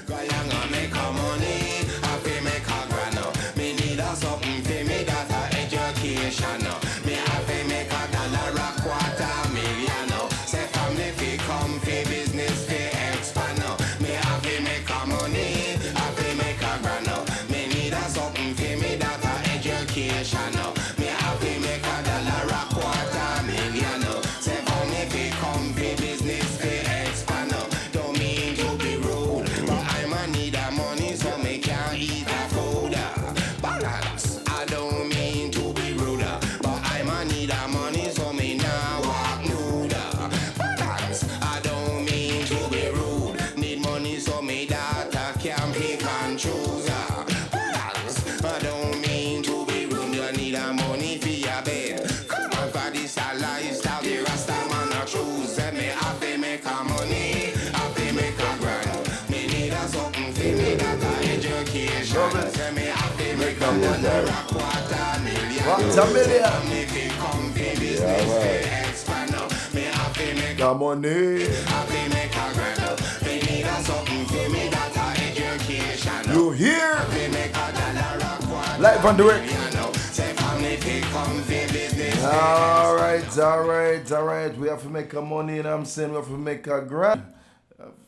Guyana make a money, I feel make a grana. Me need a something for me that a education. Me have to make a dollar a quarter million. Say family fi come fi business fi expand. Me have to make a money, I feel make a grana. Me need a something for me that a education. Me have to make a dollar a quarter million. Say family fi come fi business fi expand. Don't mean to be rude, but I'm need a money so me can eat a food. Balance. I don't mean to be rude, but I'm need a money so me now walk nude. Balance. I don't mean to be rude. Need money so me daughter can pick and choose. Balance. I don't mean to be rude. You need a money for your bed. Come on, for this a lifestyle. The rasta man a choose. Say me have to make a money, have to make a grand. Me need a something for me that a education. Say me have to make a money, a quarter million. Quarter million. Me fi come fi business fi expand. Me have to make The money. have to make a grand. Me need a something for me that a education. You hear? Me make a dollar a quarter Live on direct. million. Say family fi come fi business fi Alright. We have to make a money, you know what I'm saying? We have to make a grand.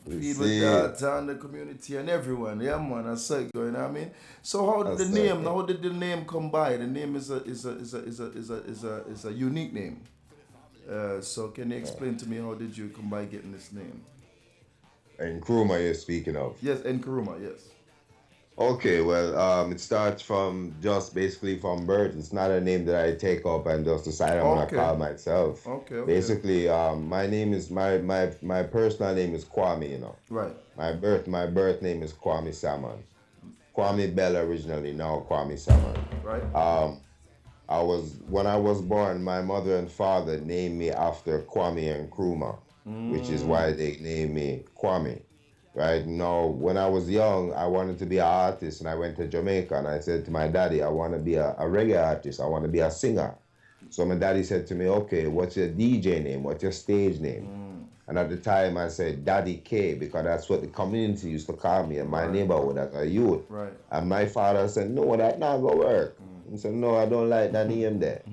Feed with see. that and the community and everyone. Yeah, man, that's it, you know what I mean? So how did That's the it. name, how did the name come by? The name is a unique name. So can you explain to me how did you come by getting this name? NKRUMAH you're speaking of. Yes, NKRUMAH, yes. Okay, well, it starts from just basically from birth. It's not a name that I take up and just decide I'm Okay. gonna call myself. Okay. Basically, my name is my personal name is Kwame. You know, Right. my birth name is Kwame Salmon. Kwame Bell originally, now Kwame Salmon. Right. When I was born, my mother and father named me after Kwame Nkrumah, which is why they named me Kwame. Right now, when I was young, I wanted to be an artist, and I went to Jamaica, and I said to my daddy, I want to be a reggae artist. I want to be a singer. So my daddy said to me, okay, what's your DJ name? What's your stage name? And at the time, I said Daddy K, because that's what the community used to call me in my neighborhood as a youth. Right. And my father said, no, that not gonna work. He said, no, I don't like that name there.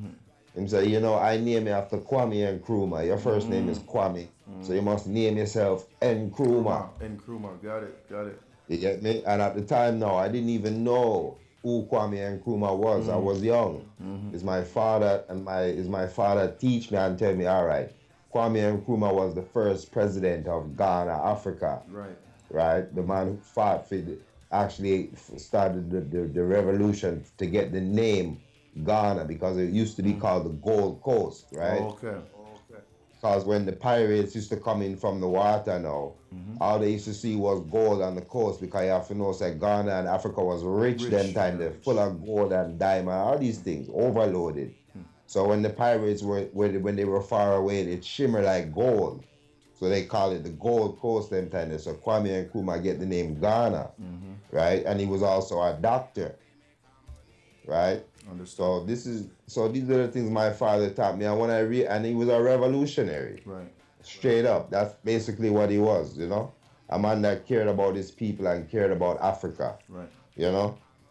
He said, I name you after Kwame Nkrumah. Your first name is Kwame. So you must name yourself Nkrumah. NKRUMAH, got it. You get me? And at the time now, I didn't even know who Kwame Nkrumah was. I was young. It's my father teach me and tell me, all right, Kwame Nkrumah was the first president of Ghana, Africa. Right? The man who fought for actually started the revolution to get the name Ghana, because it used to be called the Gold Coast, right? Okay. Because when the pirates used to come in from the water now, all they used to see was gold on the coast, because you have to know that Ghana and Africa was rich them time. They're full of gold and diamond, all these things, overloaded. So when the pirates when they were far away, it shimmered like gold. So they call it the Gold Coast them time. So Kwame Nkrumah get the name Ghana, right? And he was also a doctor, right? Understood. So these are the things my father taught me. And when and he was a revolutionary. Right. Straight up. That's basically what he was, A man that cared about his people and cared about Africa. Right.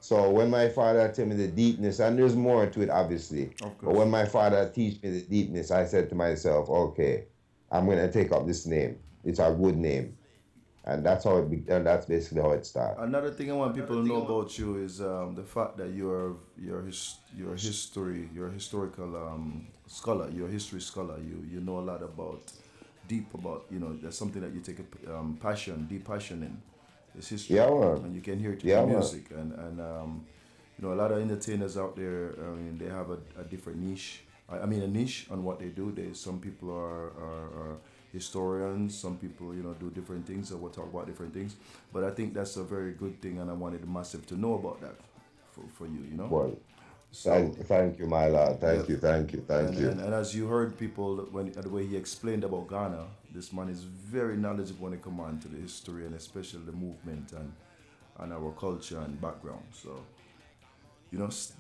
So when my father told me the deepness, and there's more to it obviously. Of course. But when my father teach me the deepness, I said to myself, okay, I'm gonna take up this name. It's a good name. And that's that's basically how it started. Another thing I want people to know about you is the fact that you're a historical scholar. You're a history scholar. You know a lot about there's something that you take a deep passion in. It's history. Yeah, man. And you can hear it in Yeah, the man. music. And a lot of entertainers out there. I mean, they have a different niche. A niche on what they do. Some people are historians, some people do different things, or we'll talk about different things, but I think that's a very good thing, and I wanted the massive to know about that for you. Well, so thank you, my lord. Thank you. And as you heard people the way he explained about Ghana, this man is very knowledgeable when it comes on to the history and especially the movement and our culture and background. So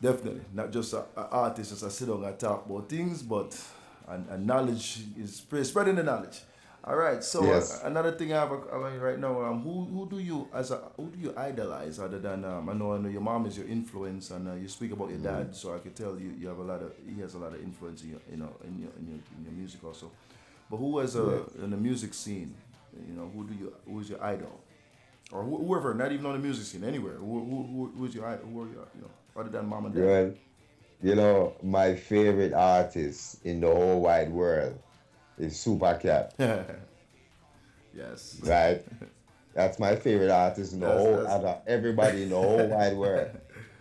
definitely not just an artist just sit down and talk about things, but and knowledge is spreading the knowledge. All right. So Yes. another thing I mean, right now, who do you who do you idolize other than I know your mom is your influence, and you speak about your dad, so I could tell you have a lot of he has a lot of influence in your, in your music also. But who is in the music scene? Who's your idol, or whoever, not even on the music scene, anywhere. Who's your idol? Who are your, other than mom and dad? Well, my favorite artist in the whole wide world is Super Cat, Yes. right? That's my favorite artist in the out of everybody in the whole wide world.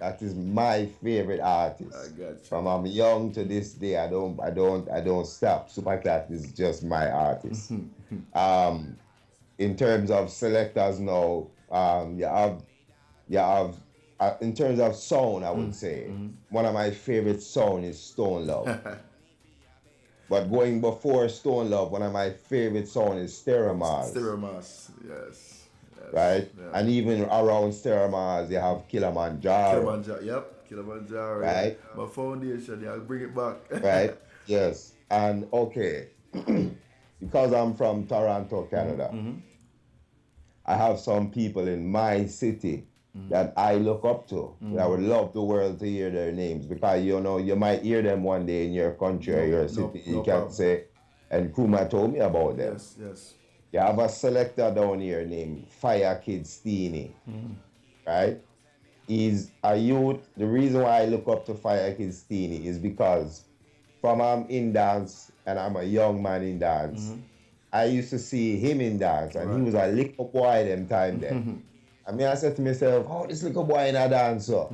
That is my favorite artist. I got you. From I'm young to this day, I don't stop. Super Cat is just my artist. In terms of selectors now, you have in terms of sound, I would say one of my favorite sound is Stone Love. But going before Stone Love, one of my favorite songs is Stereomas. Stereomas, yes. Right? Yeah. And even around Stereomas, you have Kilimanjaro. Kilimanjaro. Right? My foundation, yeah, I'll bring it back. Right? Yes. And okay, because I'm from Toronto, Canada, I have some people in my city that I look up to. I would love the world to hear their names, because you might hear them one day in your country or your city. You can say, and Krumah told me about them. Yes. You have a selector down here named Fire Kid Steenie, right? He's a youth. The reason why I look up to Fire Kid Steenie is because from I'm in dance and I'm a young man in dance, I used to see him in dance, and he was a little boy them time then. I mean, I said to myself, oh, this little boy in a dancer.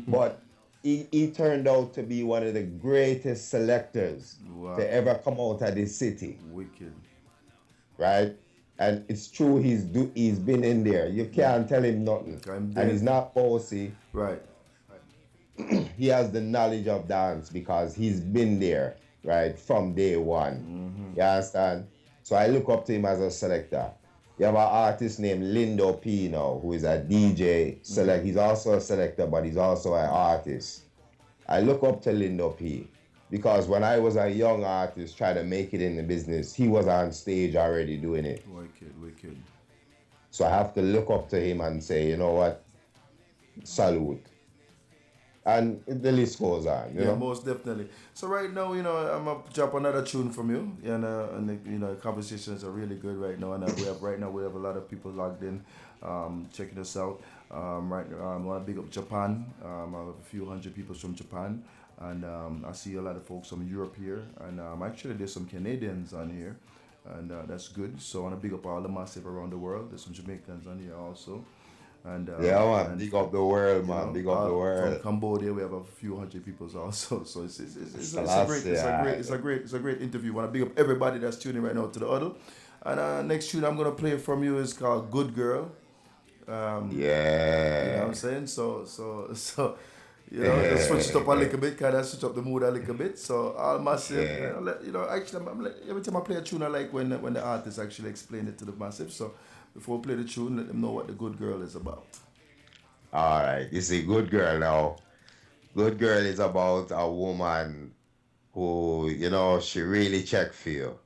But he turned out to be one of the greatest selectors to ever come out of this city. Wicked. Right? And it's true, he's been in there. You can't tell him nothing. And he's not bossy. Right. He has the knowledge of dance because he's been there, right, from day one. You understand? So I look up to him as a selector. You have an artist named Lindo Pino, who is a DJ. He's also a selector, but he's also an artist. I look up to Lindo P because when I was a young artist trying to make it in the business, he was on stage already doing it. Wicked. So I have to look up to him and say, you know what? Salute. And the list goes on. You know? Most definitely. So right now, I'm gonna drop another tune from you, and the conversations are really good right now. And we have a lot of people logged in, checking us out. Right now, I want to big up Japan. I have a few hundred people from Japan, and I see a lot of folks from Europe here, and actually there's some Canadians on here, and that's good. So I want to big up all the massive around the world. There's some Jamaicans on here also. And man, big up the world, man. Big up the world. From Cambodia, we have a few hundred people also. So it's a great interview. I want to big up everybody that's tuning right now to the huddle. And next tune I'm gonna play from you is called "Good Girl." You know what I'm saying? So just switch it up a little bit, kind of switch up the mood a little bit. So all massive, actually, every time I play a tune, I like when the artist actually explain it to the massive. So before we play the tune, let them know what the Good Girl is about. All right, you see, Good Girl now. Good Girl is about a woman who, she really check for you.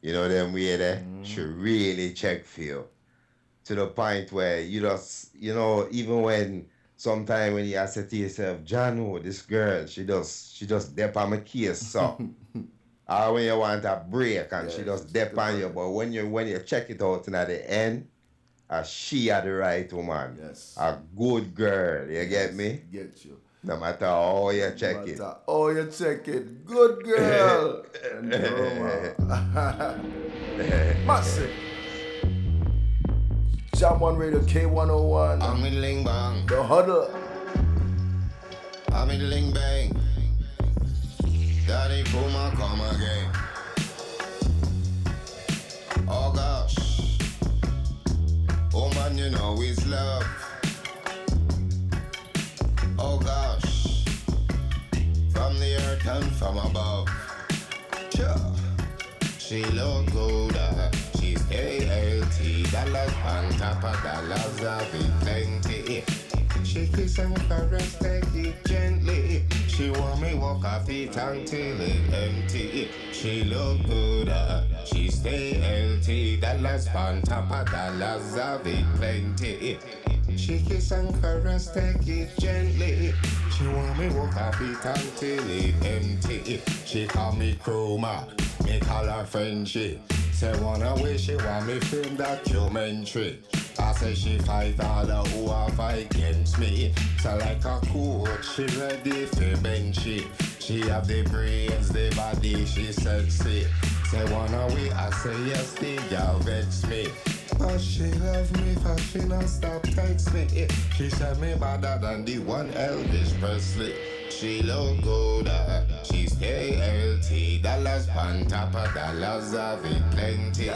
You know them way there? She really check for you. To the point where you just, even when sometime when you say to yourself, John, this girl, she just dep on my case, so. Or when you want a break and she just dep on you, but when you check it out and at the end, she are the right woman. Yes. A good girl, you get me? Get you. No matter how you check it. Oh, you check it. Good girl. Massive. Jam 1 Radio K101. I'm in Ling Bang. The Huddle. I'm in Ling Bang. Daddy Puma come again. Oh gosh. Oh man, it's love. Oh gosh. From the earth and from above. Sure. She look good. She's ALT. Dollars on top of dollars. I've been plenty. She kiss and caress, take it gently. She want me walk her feet until it empty. She look good, she stay healthy. Dollars on top of dollars, of it plenty. She kiss and caress, take it gently. She want me walk her feet until it empty. She call me NKRUMAH, me call her Frenchie. Say wanna way she want me film documentary. I say she fight all the who a fight against me. So like a coach, she ready for bench it. She have the brains, the body, she sexy. Say wanna way, I say yes, the girl vex me. But she love me, but she not stop text me. She said me better than the one Elvis Presley. She look good, she stay healthy. Dollars on top of dollars, of it plenty.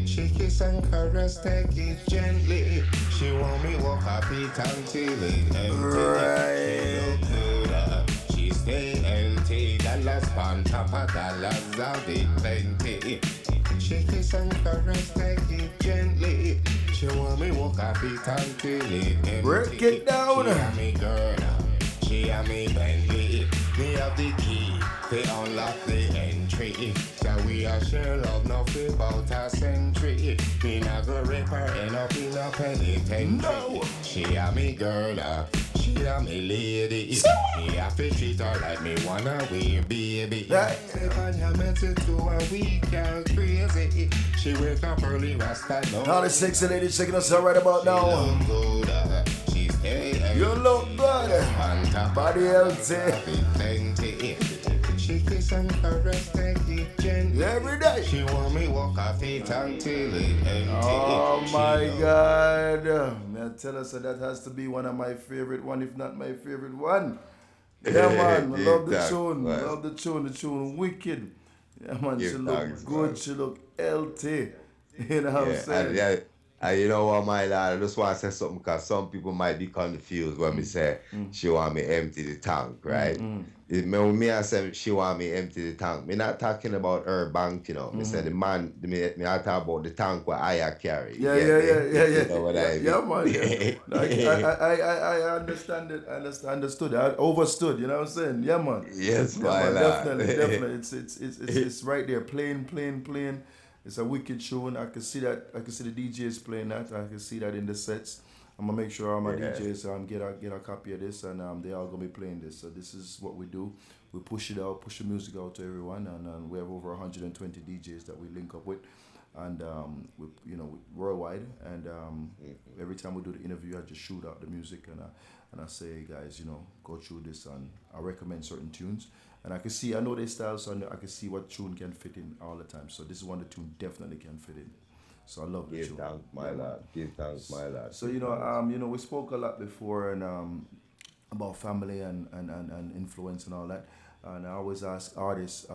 She kiss and caress, take it gently. She want me walk her feet until it empty. She look good, she stay healthy. Dollars on top of dollars, of it plenty. She kiss and caress, take it gently. She want me walk her feet until it empty. Break it down. She a me girl, she a me Bentley. Me have the key, they unlock the entry. So we are share love, nothing about a century. Me not go rape her, end up in a penitentiary. No. She a me girl, she a me lady. Me have to treat her like me wanna be baby. Right. Say Panya met it to a week, girl crazy. She wake up early, rasta no. Now the sexy lady checking us out right about now. Look good, she stay You look good. Body healthy. She kiss and caress, take it gently. Every day. She want me walk her feet until it empty. Oh She my look God. Man, tell us that has to be one of my favorite one, if not my favorite one. Yeah, man. I love the tune. Love the tune. The tune wicked. Yeah, man. She look good. She look healthy. You know what I'm saying? And you know what, my lad, I just want to say something because some people might be confused when me say she want me empty the tank, right? When me I say she want me empty the tank, me not talking about her bank, you know. Me say the man, me I talk about the tank where I carry. Yeah. You know what I mean? Yeah, man. Yeah. Like, I understand it. I understood. I overstood. You know what I'm saying? Yeah, man. Yes, Yeah, my man, lad. definitely. It's right there. Playing. It's a wicked tune. I can see that. I can see the DJs playing that. I can see that in the sets. I'm gonna make sure all my DJs get a copy of this, and they all gonna be playing this. So this is what we do. We push it out, push the music out to everyone, and we have over 120 DJs that we link up with, and we worldwide. And every time we do the interview, I just shoot out the music, and I say, hey guys, go through this, and I recommend certain tunes. And I know their styles, so I can see what tune can fit in all the time. So this is one the tune definitely can fit in. So I love the tune. Give thanks, my lad. Give thanks, my lad. So we spoke a lot before and about family and influence and all that. And I always ask artists,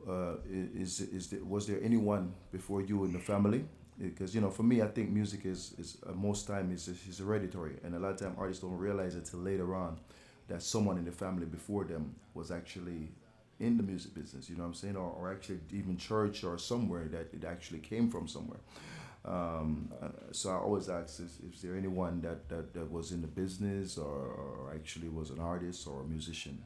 was there anyone before you in the family? Because for me, I think music is most time is hereditary, and a lot of time artists don't realize it till later on that someone in the family before them was actually in the music business, you know what I'm saying? Or actually even church or somewhere that it actually came from somewhere. So I always ask, is there anyone that was in the business or actually was an artist or a musician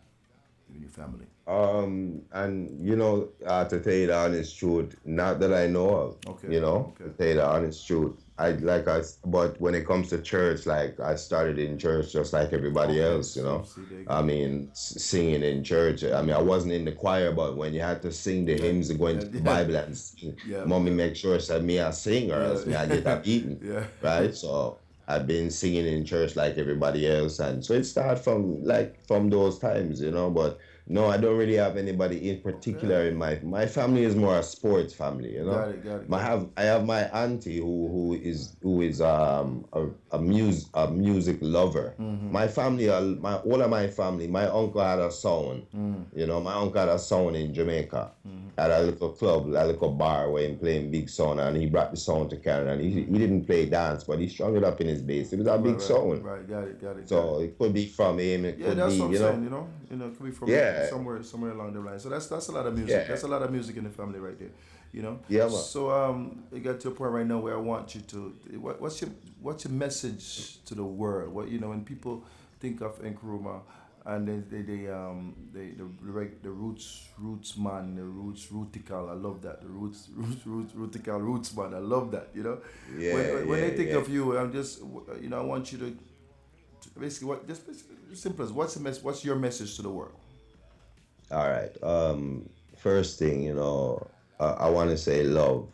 in your family? And to tell you the honest truth, not that I know of. Okay. To tell you the honest truth. But when it comes to church, like I started in church just like everybody else, I mean, singing in church. I mean, I wasn't in the choir, but when you had to sing the hymns and go into the Bible and sing, mommy make sure said me I sing or else me I get up eating, right? So I've been singing in church like everybody else, and so it started from those times, But no, I don't really have anybody in particular in my family is more a sports family, Got it. I have my auntie who is a music lover. My family, all of my family, my uncle had a sound. My uncle had a sound in Jamaica at a little club, a little bar where he playing big sound, and he brought the sound to Canada. And he didn't play dance, but he strung it up in his bass. It was a big sound. Right, got it. So it could be from him. It could that's be, what I'm saying. It could be from somewhere along the line. So that's a lot of music. Yeah. That's a lot of music in the family right there. you know. Yeah, man. So it got to a point right now where I want you to what's your message to the world? What you know when people think of Nkrumah and the roots man, the rootical. I love that. The rootical roots man. I love that. You know, when they think of you, I'm just I want you to basically what just simple as what's your message to the world? All right. First thing, I want to say love.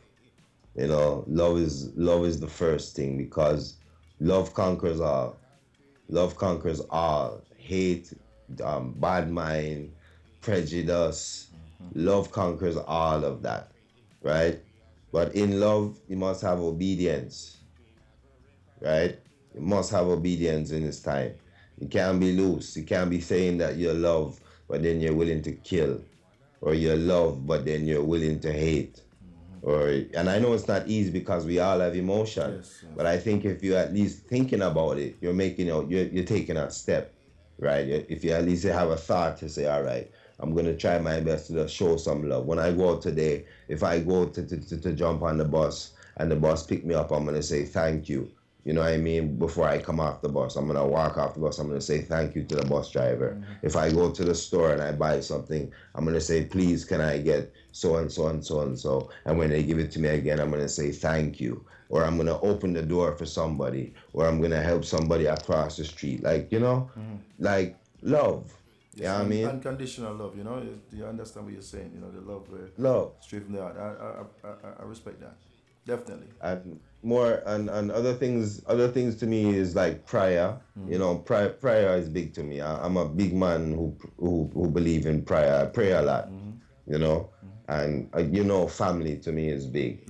Love is the first thing because love conquers all. Love conquers all. Hate, bad mind, prejudice. Love conquers all of that, right? But in love, you must have obedience, right? You must have obedience in this time. You can't be loose. You can't be saying that you love, but then you're willing to kill, or you love, but then you're willing to hate. And I know it's not easy because we all have emotion, Yes. but I think if you're at least thinking about it, you're making you're taking a step, right? If you at least have a thought to say, all right, I'm gonna try my best to just show some love. When I go out today, if I go to jump on the bus and the bus pick me up, I'm gonna say thank you. You know what I mean? Before I come off the bus, I'm gonna walk off the bus. I'm gonna say thank you to the bus driver. If I go to the store and I buy something, I'm gonna say, please, can I get so and so and so and so? And when they give it to me again, I'm gonna say thank you. Or I'm gonna open the door for somebody, or I'm gonna help somebody across the street. Like like love. Yes, You know what I mean? Unconditional love. You know, you understand what you're saying. You know, the love, Love. straight from the heart. I respect that. Definitely. And more and other things to me is like prayer. Prayer is big to me. I'm a big man who believe in prayer. I pray a lot, and family to me is big.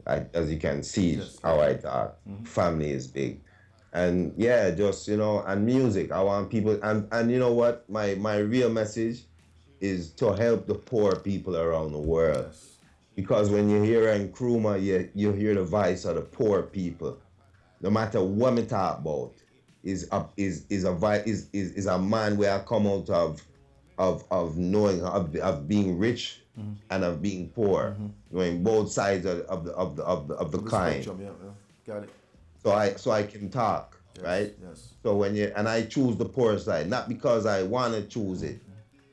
Right. As you can see, Yes. how I talk, family is big. And just and music, I want people, and you know what, my real message is to help the poor people around the world. Yes. Because when you hear Nkrumah, you hear the voice of the poor people. No matter what me talk about, is a man where I come out of knowing of being rich and of being poor, knowing both sides of the coin. Spectrum, yeah. Got it. So I can talk, Yes, right? yes. So and I choose the poor side, not because I want to choose it,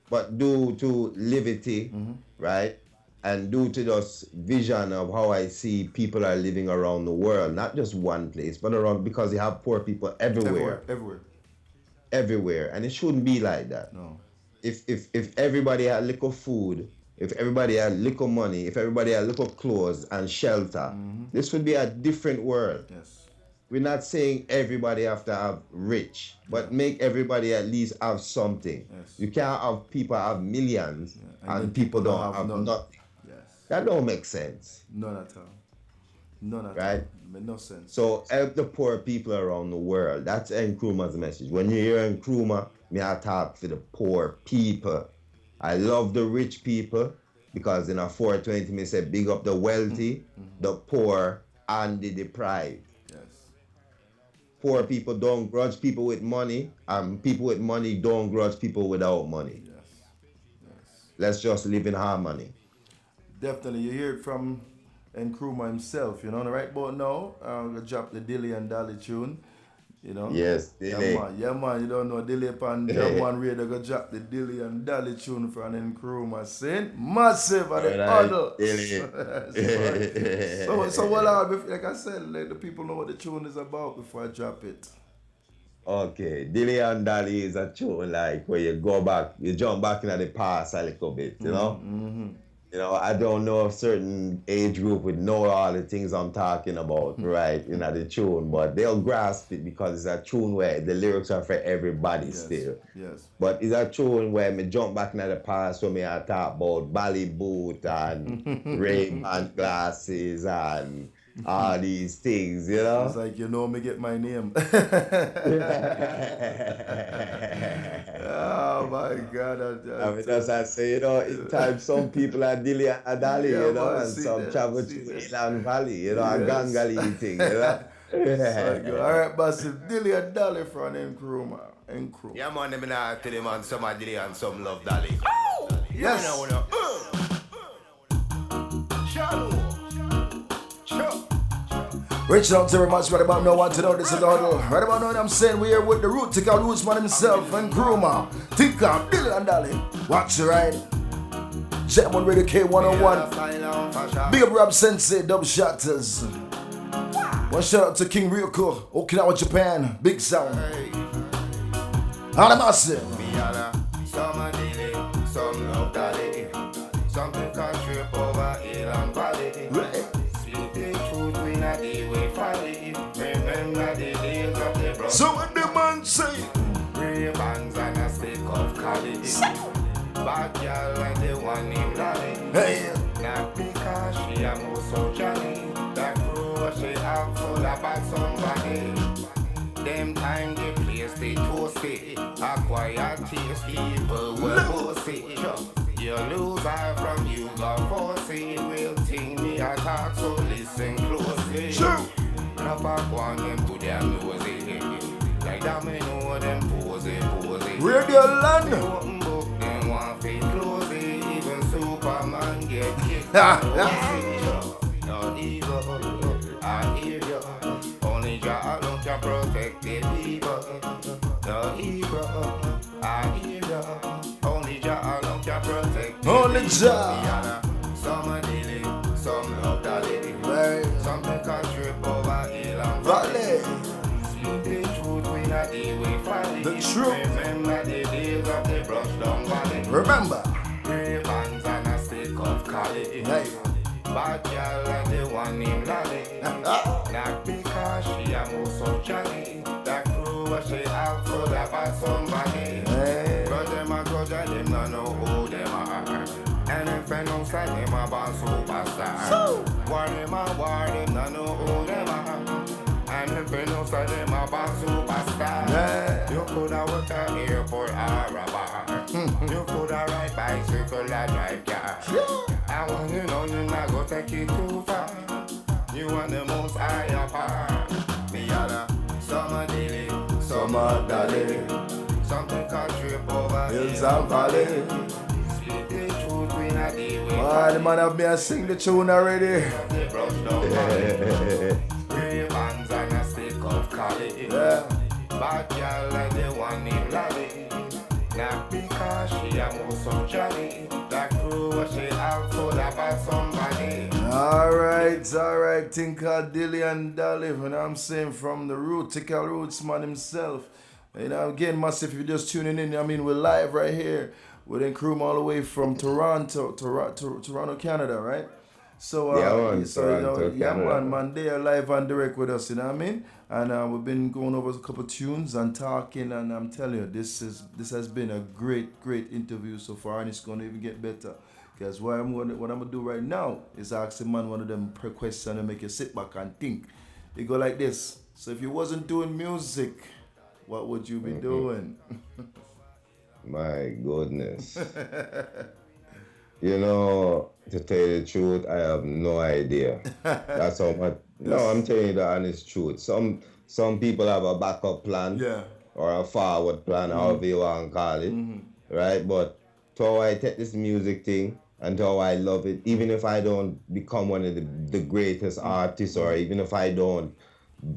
but due to liberty, right? And due to this vision of how I see people are living around the world, not just one place, but around, because you have poor people everywhere. Everywhere. And it shouldn't be like that. No. If everybody had little food, if everybody had little money, if everybody had little clothes and shelter, this would be a different world. Yes. We're not saying everybody have to have rich, but make everybody at least have something. Yes. You can't have people have millions And and people don't have none. nothing. Yes. That don't make sense. None at all. None at Right? all. Made no sense. So help the poor people around the world. That's Nkrumah's message. When you hear Nkrumah, me I talk for the poor people. I love the rich people because in a 420 me say big up the wealthy, the poor, and the deprived. Yes. Poor people don't grudge people with money, and people with money don't grudge people without money. Yes. Yes. Let's just live in harmony. Definitely. You hear it from Nkrumah himself, right about now. I'm gonna drop the Dilly and Dolly tune. Yes, Dilly. Yeah man, you don't know Dilly upon Jam One Radio go drop the Dilly and Dolly tune from Nkrumah. Saying massive at the other. So like I said, let the people know what the tune is about before I drop it. Okay, Dilly and Dolly is a tune like where you jump back into the past a little bit, I don't know if certain age group would know all the things I'm talking about, right, the tune, but they'll grasp it because it's a tune where the lyrics are for everybody still. Yes. But it's a tune where me jump back into the past when I talk about Bally Boot and Ray-Ban glasses and all these things, It's like, me get my name. Oh my God. That's I say, in time some people are Dilly and Dolly, man, and some travel to Inland Valley, a Gangali thing, All right, massive Dilly and Dolly from Nkrumah. Yeah, man, let me now tell you, man, some are Dilly and some love Dolly. Yes. Shalom. Reach out to very much right about now. Want to know this is the huddle. Right about now, I'm saying we here with the root. Take out Roots man himself and NKRUMAH. Think out Billy and Dolly. Watch it right. Jet on Radio K101. Big up Rob Sensei, Double Shatters. One shout out to King Ryoko, Okinawa, Japan. Big sound. Hanamase. Some delay, some love daddy. Something can trip over hill and valley. Speak the truth, we not the way folly. Remember the days of the brothers. So what the man say? Ray-Bans and a stick of Cali. Bad girl and the one named Lally. Hey. Not because she a move so jolly. That crew she have full about somebody. Them time the place they toasty. Acquire taste people will bossy. You lose her from you got forcey. Will think me attack so listen closely. Sure. Rapper want them to their nosy. Like that me know them posy. Radio Land. Open book them want fake closey. Even Superman get kicked. No ego, I hear you. Only Jah alone can protect the people. No ego, I hear you. Only Jah alone can protect the Only people. Jah. Some are daily, some love daddy. Right. Something can trip over hill and Valley. Speak the truth, we not the way folly. The truth. Remember the days of the brush down valley. Remember. Ray-Bans and a stick of Cali. Hey. Bad girl and the one named Lally. Not because she a move so jolly. That crew what she have full about somebody. Hey. But them a go to them not know who them are. And if I don't say them a born superstar. War them not know who them are. And if I don't say them a born superstar. Yeah. You coulda work at airport or a bar. You coulda ride bicycle or drive car. I want you know you not go take it too far. You want the most higher part. Me other summer daily, Summer Dolly. something can trip over Hills and Valley. Speak the truth, we not the way. Why the man have me and sing the tune already? They brush down valley. Ray-Bans and a stick of Cali. Yeah. Bad girl like the one named Lally. Not because she a move so jolly. That crew what she have full about somebody. Alright, Tinker Dilly and Dolly, you know what I'm saying, from the root, Tickle Roots man himself. You know, again, massive, if you're just tuning in, I mean, we're live right here with NKRUMAH all the way from Toronto, Canada, right? So, Yeah, man, so Toronto, yeah, Canada. man, they are live and direct with us, you know what I mean? And we've been going over a couple of tunes and talking, and I'm telling you, this has been a great interview so far, and it's going to even get better. Because what I'm gonna do right now is ask the man one of them questions and make you sit back and think. It go like this. So if you wasn't doing music, what would you be doing? My goodness. You know, to tell you the truth, I have no idea. That's how much. No, I'm telling you the honest truth. Some people have a backup plan, Yeah. or a forward plan, however you want to call it, right? But to how I take this music thing and to how I love it, even if I don't become one of the greatest artists, or even if I don't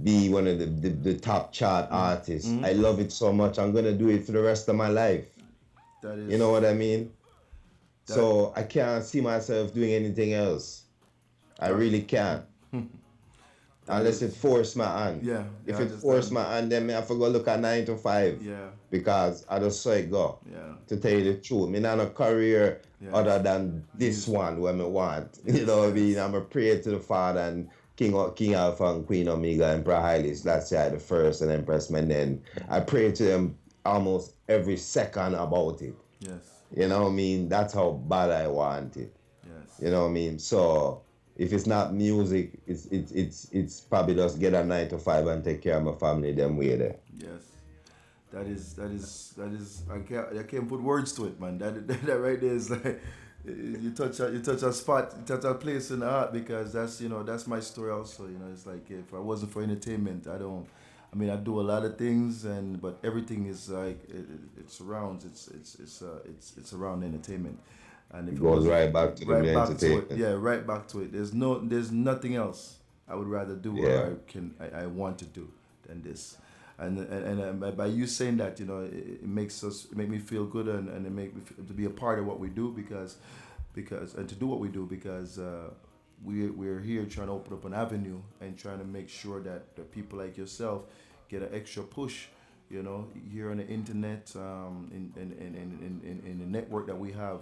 be one of the top chart artists, I love it so much. I'm gonna do it for the rest of my life. That is. You know what I mean? So I can't see myself doing anything else. I really can't. Unless it force my hand. Yeah. If I it force my hand, then I have to go look at 9 to 5. Yeah. Because I just saw it go. Yeah. To tell you the truth. Me not a career other than this one what me want. You know what I mean? I'm a prayer to the Father and King Alpha and Queen Omega, Emperor Haile Selassie the first and Empress Menen. I pray to them almost every second about it. Yes. You know what I mean? That's how bad I want it. Yes. You know what I mean? So if it's not music, it's probably just get a 9 to 5 and take care of my family them way there. Yes. That is I can't put words to it, man. That right there is like you touch a spot, you touch a place in the heart, because that's my story also. It's like if I wasn't for entertainment, I do a lot of things, but everything is like it surrounds it's around entertainment, and if It goes right back to the right back to it, entertainment. yeah, right back to it. There's nothing else. I would rather do what Yeah. I want to do than this. And by you saying that, it makes it make me feel good, and it make me to be a part of what we do, because and to do what we do, because we're here trying to open up an avenue and trying to make sure that the people like yourself get an extra push, here on the internet, in the network that we have,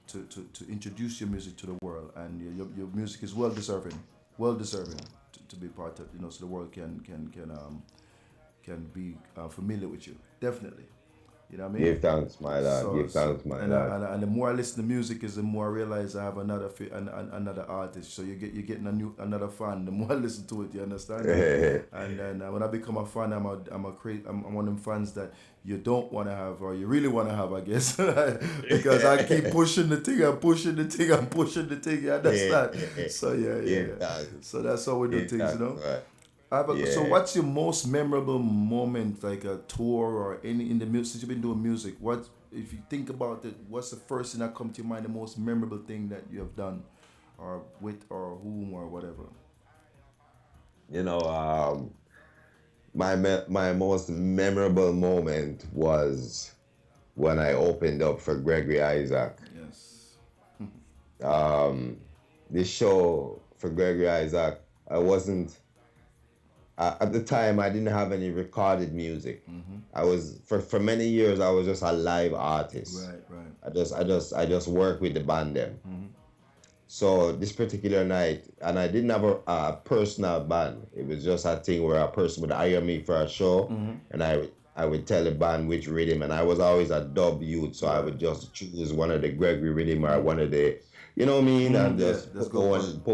to introduce your music to the world. And your music is well deserving to be part of, so the world can be familiar with you. Definitely. You know what I mean? Give thanks, my lad. Give thanks, my lad. And the more I listen to music, is the more I realize I have another artist. So you're getting another fan. The more I listen to it, you understand? And then when I become a fan, I'm one of them fans that you don't want to have, or you really want to have, I guess, because I keep pushing the thing, I'm pushing the thing, I'm pushing the thing. You understand? So yeah. So that's how we do things, Right. So what's your most memorable moment, like a tour or any in the music, since you've been doing music? What, if you think about it, what's the first thing that comes to your mind, the most memorable thing that you have done, or with, or whom, or whatever? My most memorable moment was when I opened up for Gregory Isaac. Yes. This show for Gregory Isaac, I wasn't at the time. I didn't have any recorded music. I was for many years. I was just a live artist. Right. I just worked with the band them. So this particular night, and I didn't have a personal band. It was just a thing where a person would hire me for a show, and I would tell the band which rhythm, and I was always a dub youth, so I would just choose one of the Gregory rhythm or one of the, you know what I mean, and just put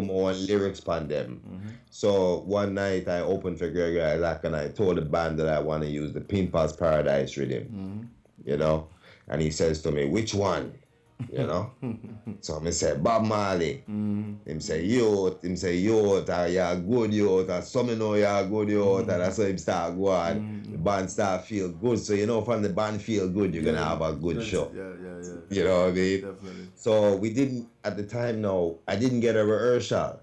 my own lyrics on them. So one night I opened for Gregory Isaac, and I told the band that I want to use the Pimpers Paradise rhythm, and he says to me, which one? So I said Bob Marley. Him say youth, you're good youth, and some know you're good youth, and that's how him start going. The band start feel good. So from the band feel good, you're gonna have a good show. Yeah. You know what I mean? Definitely. So we didn't at the time. No, I didn't get a rehearsal.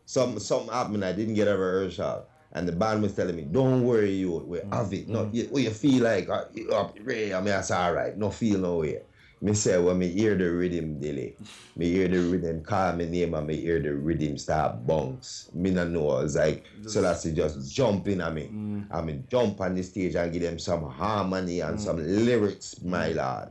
Something happened. I didn't get a rehearsal. And the band was telling me, don't worry, you, we have it. No, you feel like, Ray, I mean, that's all right. No feel no way. Me say, when me hear the rhythm delay, me hear the rhythm call me name, and me hear the rhythm start bounce. Me no know. It's like, so that's it, just jumping at me. I mean, jump on the stage and give them some harmony and some lyrics, my lord.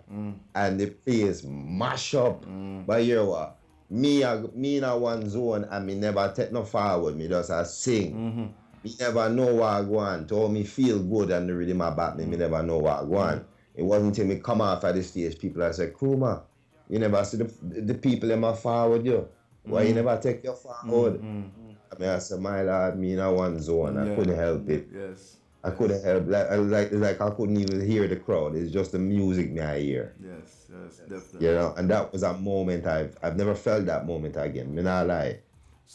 And the place mash up. But you know what? Me in a one zone, and me never take no forward. Me just a sing. Me never know what I go on. To me feel good and the rhythm about me, me never know what I go on. It wasn't until me come off at the stage, people I said, Krumah, you never see the people in my forward you. Why you never take your forward? I mean, I said, my lord, me in a one zone. I couldn't help it. Yes. I couldn't help like I couldn't even hear the crowd. It's just the music me I hear. Yes, definitely. And that was a moment I've never felt that moment again. Me not lie.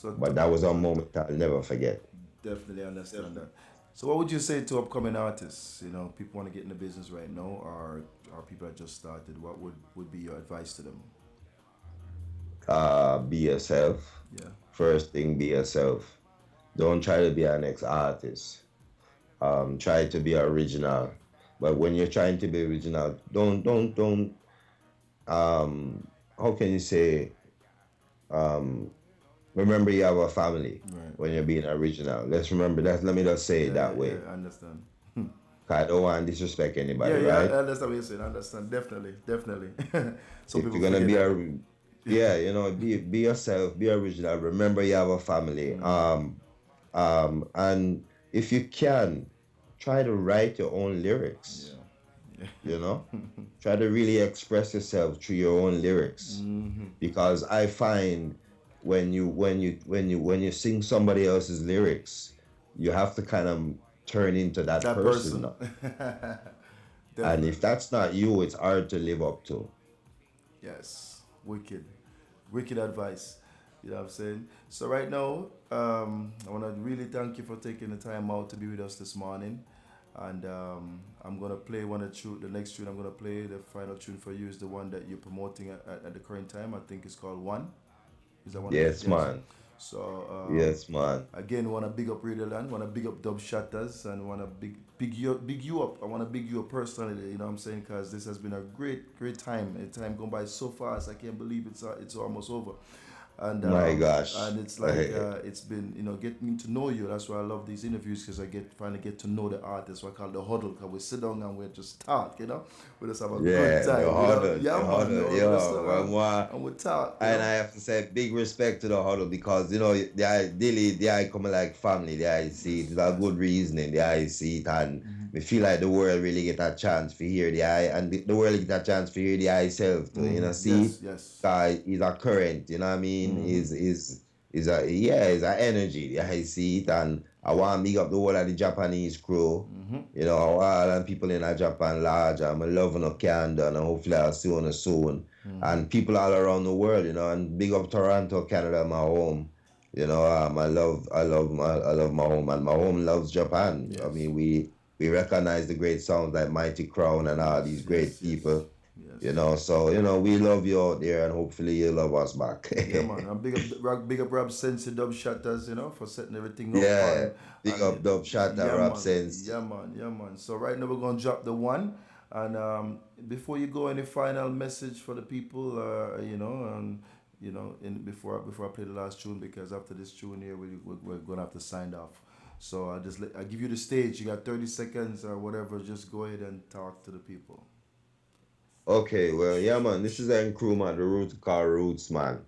But that was a moment I'll never forget. Definitely understand that. So what would you say to upcoming artists? People want to get in the business right now, or people that just started. What would be your advice to them? Be yourself. Yeah. First thing, be yourself. Don't try to be an ex-artist. Try to be original. But when you're trying to be original, don't how can you say, remember you have a family when you're being original. Let's remember that. Let me just say it that way. Yeah, I understand. I don't want to disrespect anybody, Yeah, right? I understand what you're saying. I understand. Definitely. So if you're gonna be be yourself, be original. Remember you have a family. And if you can, try to write your own lyrics. Yeah. Try to really express yourself through your own lyrics. Because I find when you sing somebody else's lyrics, you have to kind of turn into that person. And if that's not you, it's hard to live up to. Yes, wicked advice. You know what I'm saying? So right now, I want to really thank you for taking the time out to be with us this morning. And I'm going to play the next tune I'm going to play, the final tune for you is the one that you're promoting at the current time. I think it's called One. Is that one? Yes, man. So Yes, man. again, wanna big up Radio Land, wanna big up Dub Shatters, and wanna big you up. I wanna big you up personally. You know what I'm saying? Because this has been a great time. A time gone by so fast. I can't believe it's almost over. My gosh. And it's like it's been getting to know you. That's why I love these interviews because I finally get to know the artist. What I call the huddle. Because we sit down and we just talk. We just have a good time. The huddle, Yeah, the man. huddle, And we talk. And I have to say big respect to the huddle because they come like family. They see it. It's a good reasoning. They see it, and we feel like the world really get a chance to hear the eye, and the world get a chance to hear the eye self too. See, yes. Is a current. You know what I mean? Is a energy. The eye see it, and I want to big up the whole of the Japanese crew. All the people in Japan large. I'm loving a candle, and hopefully I'll see you soon. And people all around the world, and big up Toronto, Canada, my home. I love my home, and my home loves Japan. Yes. I mean, we recognize the great sounds like Mighty Crown and all these great people. Yes. So we love you out there, and hopefully you love us back. Yeah, man. And big up Rob Sense and Dub Shatters, for setting everything up. Yeah, big up Dub Shatter, Rob Sense. Yeah, man. So right now we're gonna drop the one, and before you go, any final message for the people, before I play the last tune, because after this tune here, we're gonna have to sign off. So I give you the stage. You got 30 seconds or whatever. Just go ahead and talk to the people. Okay, well, yeah, man, this is NKRUMAH, the Roots Call Roots, man.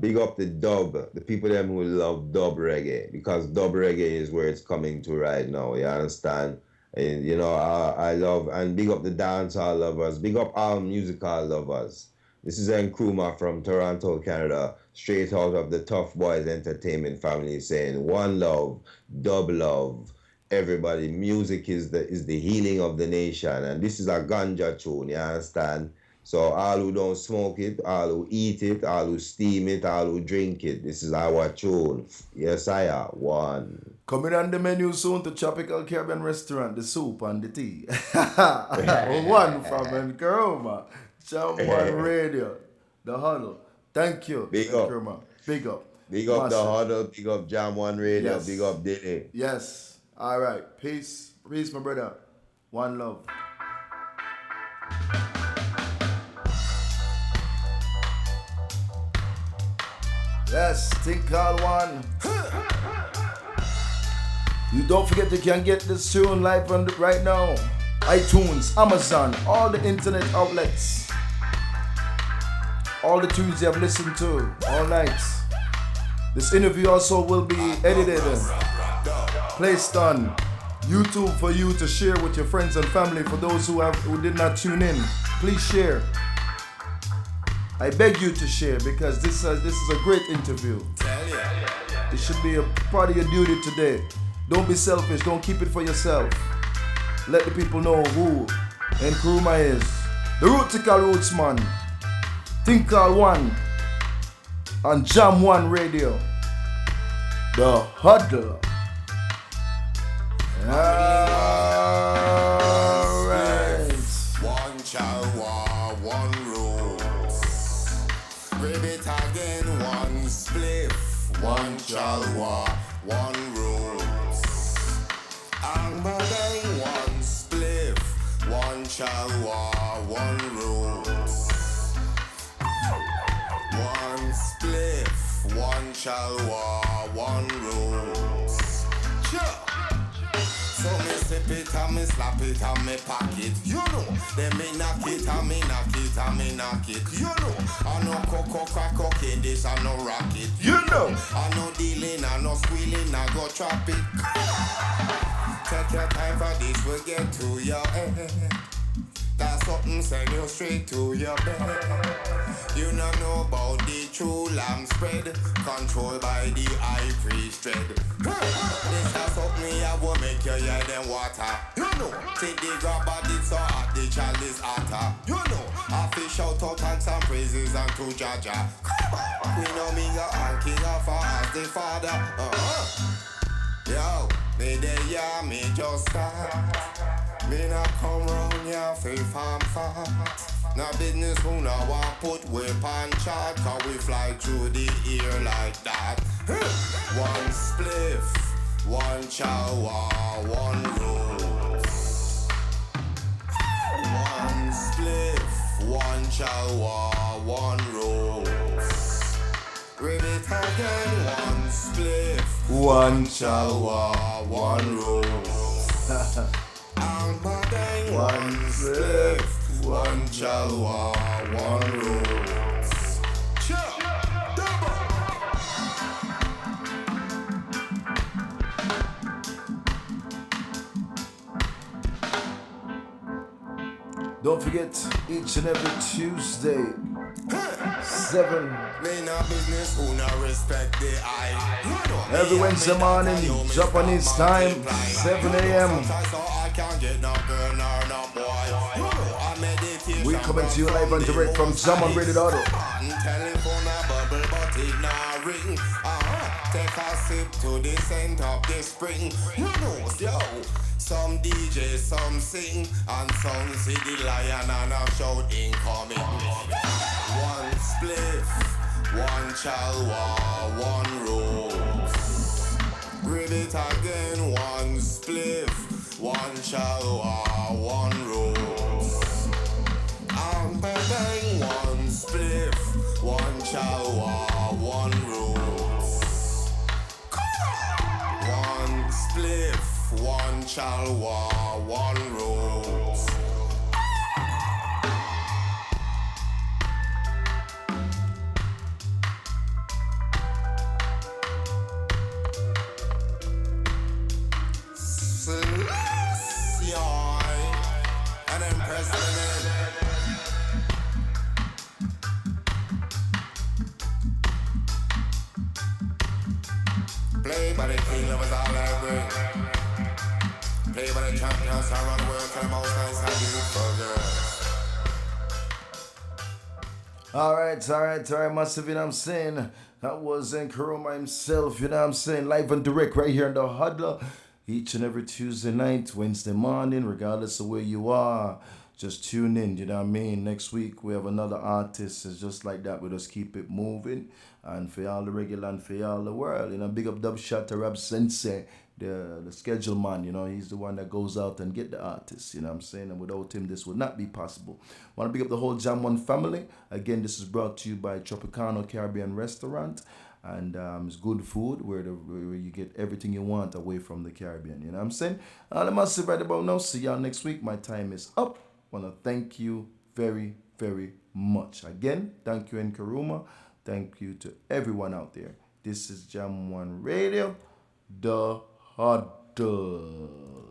Big up the dub, the people them who love dub reggae, because dub reggae is where it's coming to right now, you understand? And, I love, and big up the dancehall lovers, big up all musical lovers. This is NKRUMAH from Toronto, Canada, straight out of the Tough Boys Entertainment family, saying one love, dub love. Everybody, music is the healing of the nation, and this is a ganja tune, you understand? So all who don't smoke it, all who eat it, all who steam it, all who drink it, this is our tune. Yes, I am. One. Coming on the menu soon to Tropical Caribbean Restaurant, the soup and the tea. One from NKRUMAH, Jam One Radio, the huddle. Thank you, Big up. NKRUMAH. Big up. Big up the huddle, big up Jam One Radio, Yes. big up Diddy. Yes. All right. Peace, my brother. One love. Yes, think call one. You don't forget you can get this tune live right now. iTunes, Amazon, all the internet outlets. All the tunes you have listened to all night. This interview also will be edited, placed on YouTube for you to share with your friends and family. For those who did not tune in, please share. I beg you to share, because this is a great interview. It should be a part of your duty today. Don't be selfish. Don't keep it for yourself. Let the people know who NKRUMAH is. The Rootical Roots man. Think Call One on Jam One Radio. The Huddle. Alright. One child war, one rules. Grab it again, one spliff. One child war, one rules. And again, one spliff. One child war, one rules. One spliff. One child war, one rules. Sure. So me sip it and me slap it and me pack it. Then me knock it and me knock it and me knock it. I no cocoa crack cocaine, this I no rocket. I no dealing, I no squealing, I go trap it. Take your time for this, we'll get to your head. That's something send you straight to your bed. You don't know about the true lamb spread, controlled by the high priest dread. This is something I will make your head and water. Take the grab at it so hot, the child is hotter. I fish out and some praises and to Jaja. We know me and king of our as the father. Yo, me there, yeah, me just start. Me not come round ya a fi farm fast. No business who no want put whip on chart, cause we fly through the air like that. One spliff, one shower, one rose. One spliff, one shower, one rose. Ribbit again, one spliff, One shower, one rose. And bang, one spliff, one shower, one rose. Sure, double. Don't forget, each and every Tuesday, 7. Me no business who no respect the eye. Every Wednesday morning, Japanese time, 7 a.m. We coming to you live and direct from Zaman Radio Auto. Telephone a bubble but it not ring. Take a sip to the scent of the spring. You know, yo. Some DJ, some sing, and some see the lion and a shout incoming. One spliff, one chalwa, one rose. Ribbit again, one spliff, one chalwa, one rose. And bang, one spliff, one chalwa, one rose. One spliff, one chalwa, one rose. Celestia, an impressive. Play by the king of us all I bring. Play by the champions around the world, tell them how nice and beautiful girls. Alright, massive, you know what I'm saying? That was NKRUMAH himself, you know what I'm saying? Live and direct right here in the huddle. Each and every Tuesday night, Wednesday morning, regardless of where you are. Just tune in, you know what I mean? Next week, we have another artist. It's just like that. We just keep it moving. And for all the regular and for all the world, you know, big up Dub Shot to Rab Sensei, the schedule man, you know, he's the one that goes out and get the artists, you know what I'm saying? And without him, this would not be possible. Want to big up the whole Jam One family. Again, this is brought to you by Tropicano Caribbean Restaurant. And it's good food where you get everything you want away from the Caribbean, you know what I'm saying? All the massive right about now. See y'all next week. My time is up. Want to thank you very, very much. Again, thank you, NKRUMAH. Thank you to everyone out there. This is Jam One Radio, the Huddle.